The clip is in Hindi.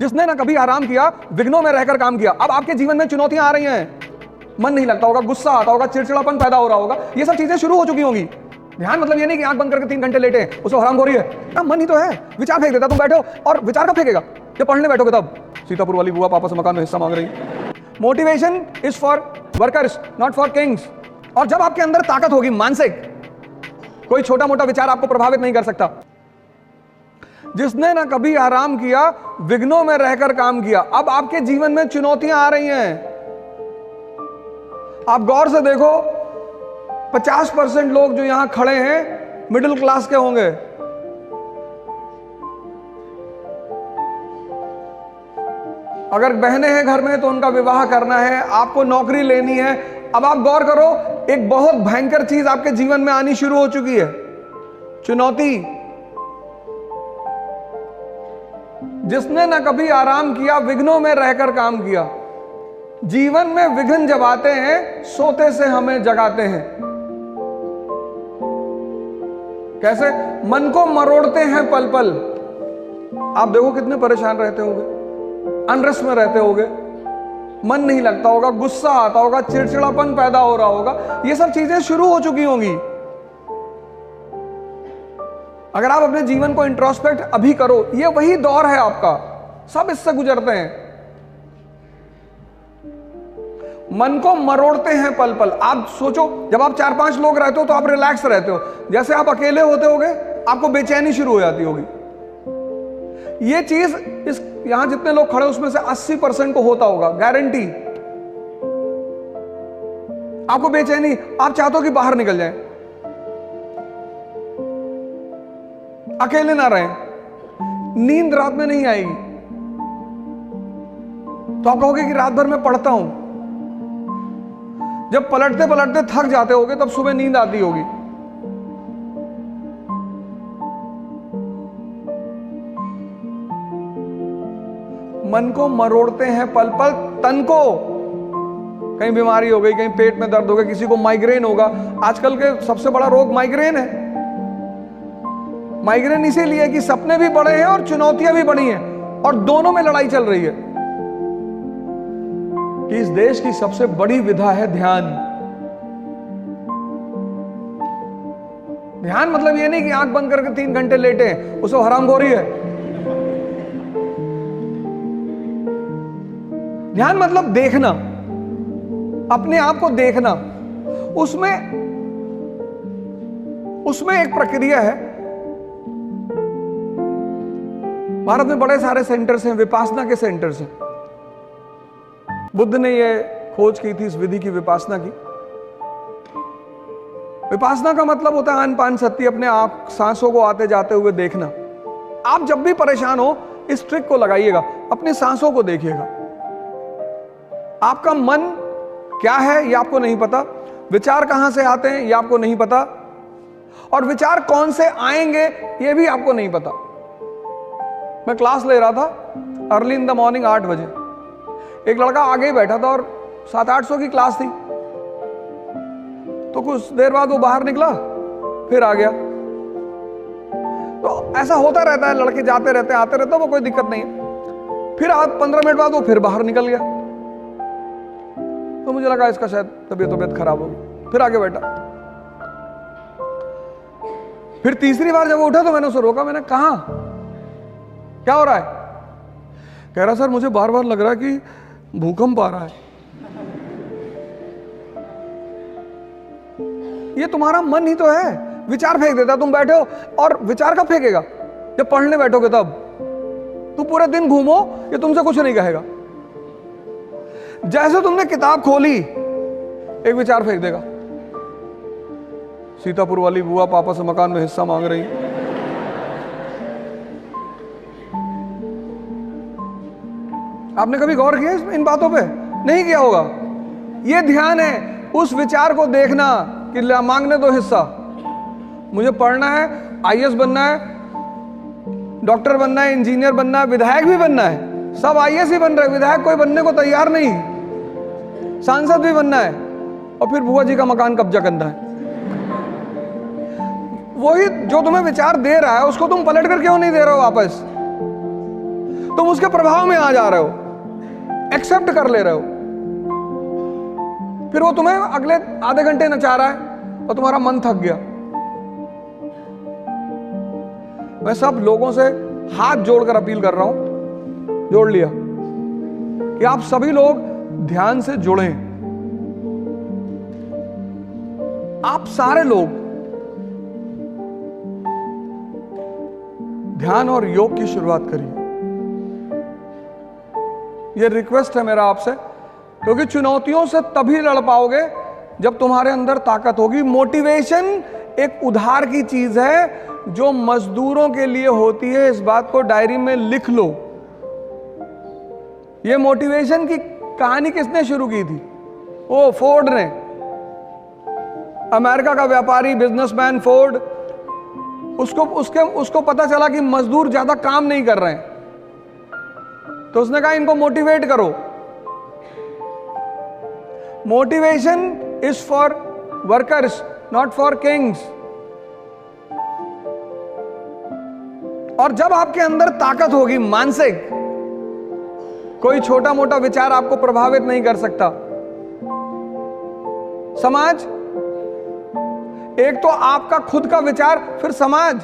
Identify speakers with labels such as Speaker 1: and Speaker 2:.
Speaker 1: जिसने ना कभी आराम किया, विघ्नों में रहकर काम किया। अब आपके जीवन में चुनौतियां आ रही हैं, मन नहीं लगता होगा, गुस्सा आता होगा, चिड़चिड़ापन पैदा हो रहा होगा, ये सब चीजें शुरू हो चुकी होंगी। ध्यान मतलब ये नहीं कि आंख बंद करके 3 घंटे लेटे उसको हराम हो रही है, मन ही तो है, विचार फेंक देता। तुम बैठो और विचार कब फेंकेगा? जब पढ़ने बैठोगे तब। सीतापुर वाली बुआ पापा से मकान में हिस्सा मांग रही। Motivation is for workers, not for Kings. और जब आपके अंदर ताकत होगी मानसिक, कोई छोटा मोटा विचार आपको प्रभावित नहीं कर सकता। जिसने ना कभी आराम किया, विघ्नों में रहकर काम किया। अब आपके जीवन में चुनौतियां आ रही हैं, आप गौर से देखो, 50% लोग जो यहां खड़े हैं मिडिल क्लास के होंगे। अगर बहनें हैं घर में तो उनका विवाह करना है, आपको नौकरी लेनी है। अब आप गौर करो, एक बहुत भयंकर चीज आपके जीवन में आनी शुरू हो चुकी है, चुनौती। जिसने ना कभी आराम किया, विघ्नों में रहकर काम किया। जीवन में विघ्न जब आते हैं, सोते से हमें जगाते हैं। कैसे? मन को मरोड़ते हैं पल पल। आप देखो कितने परेशान रहते होंगे, अनरेस्ट में रहते होंगे, मन नहीं लगता होगा, गुस्सा आता होगा, चिड़चिड़ापन पैदा हो रहा होगा, ये सब चीजें शुरू हो चुकी होंगी। अगर आप अपने जीवन को इंट्रोस्पेक्ट अभी करो, ये वही दौर है आपका, सब इससे गुजरते हैं। मन को मरोड़ते हैं पल पल। आप सोचो, जब आप 4-5 लोग रहते हो तो आप रिलैक्स रहते हो, जैसे आप अकेले होते होगे आपको बेचैनी शुरू हो जाती होगी। ये चीज इस यहां जितने लोग खड़े उसमें से 80% को होता होगा, गारंटी। आपको बेचैनी, आप चाहते हो कि बाहर निकल जाए, अकेले ना रहें, नींद रात में नहीं आएगी तो आप कहोगे कि रात भर मैं पढ़ता हूं। जब पलटते पलटते थक जाते होगे तब सुबह नींद आती होगी। मन को मरोड़ते हैं पल पल, तन को कहीं बीमारी हो गई, कहीं पेट में दर्द हो गया, किसी को माइग्रेन होगा। आजकल के सबसे बड़ा रोग माइग्रेन है। माइग्रेन इसीलिए कि सपने भी बड़े हैं और चुनौतियां भी बड़ी हैं, और दोनों में लड़ाई चल रही है। कि इस देश की सबसे बड़ी विधा है ध्यान। ध्यान मतलब ये नहीं कि आंख बंद करके 3 घंटे लेटे उसको हरामखोरी है। ध्यान मतलब देखना, अपने आप को देखना। उसमें एक प्रक्रिया है। भारत में बड़े सारे सेंटर्स हैं, विपासना के सेंटर्स हैं। बुद्ध ने ये खोज की थी इस विधि की, विपासना की। विपासना का मतलब होता है आन पान सत्य, अपने आप सांसों को आते जाते हुए देखना। आप जब भी परेशान हो इस ट्रिक को लगाइएगा, अपनी सांसों को देखिएगा। आपका मन क्या है ये आपको नहीं पता, विचार कहां से आते हैं ये आपको नहीं पता, और विचार कौन से आएंगे ये भी आपको नहीं पता। मैं क्लास ले रहा था अर्ली इन द मॉर्निंग 8 बजे। एक लड़का आगे ही बैठा था और 700-800 की क्लास थी। तो कुछ देर बाद वो बाहर निकला, फिर आ गया। तो ऐसा होता रहता है, लड़के जाते रहते आते रहते, वो कोई दिक्कत नहीं है। फिर 15 मिनट बाद वो फिर बाहर निकल गया। तो मुझे लगा इसका शायद तबीयत खराब होगी, फिर आगे बैठा। फिर तीसरी बार जब वो उठा तो मैंने उसे रोका, मैंने कहा क्या हो रहा है? कह रहा सर मुझे बार बार लग रहा है कि भूकंप आ रहा है। ये तुम्हारा मन ही तो है, विचार फेंक देता। तुम बैठे हो और विचार कब फेंकेगा? जब पढ़ने बैठोगे तब। तुम पूरे दिन घूमो, ये तुमसे कुछ नहीं कहेगा। जैसे तुमने किताब खोली, एक विचार फेंक देगा। सीतापुर वाली बुआ पापा से मकान में हिस्सा मांग रही। आपने कभी गौर किया इन बातों पे? नहीं किया होगा। ये ध्यान है, उस विचार को देखना कि मांगने दो हिस्सा। मुझे पढ़ना है, आईएएस बनना है, डॉक्टर बनना है, इंजीनियर बनना है, विधायक भी बनना है। सब आईएएस ही बन रहे, विधायक कोई बनने को तैयार नहीं, सांसद भी बनना है, और फिर बुआ जी का मकान कब्जा करना है। वही जो तुम्हें विचार दे रहा है उसको तुम पलट कर क्यों नहीं दे रहे हो वापस? तुम उसके प्रभाव में आ जा रहे हो, एक्सेप्ट कर ले रहे हो। फिर वो तुम्हें अगले आधे घंटे नचा रहा है और तुम्हारा मन थक गया। मैं सब लोगों से हाथ जोड़कर अपील कर रहा हूं, जोड़ लिया, कि आप सभी लोग ध्यान से जुड़ें। आप सारे लोग ध्यान और योग की शुरुआत करिए। यह रिक्वेस्ट है मेरा आपसे, क्योंकि चुनौतियों से तभी लड़ पाओगे जब तुम्हारे अंदर ताकत होगी। मोटिवेशन एक उधार की चीज है जो मजदूरों के लिए होती है। इस बात को डायरी में लिख लो। यह मोटिवेशन की कहानी किसने शुरू की थी? ओ फोर्ड ने, अमेरिका का व्यापारी बिजनेसमैन फोर्ड। उसको पता चला कि मजदूर ज्यादा काम नहीं कर रहे हैं, तो उसने कहा इनको मोटिवेट करो। Motivation is for workers, not for Kings. और जब आपके अंदर ताकत होगी मानसिक, कोई छोटा मोटा विचार आपको प्रभावित नहीं कर सकता। समाज, एक तो आपका खुद का विचार, फिर समाज।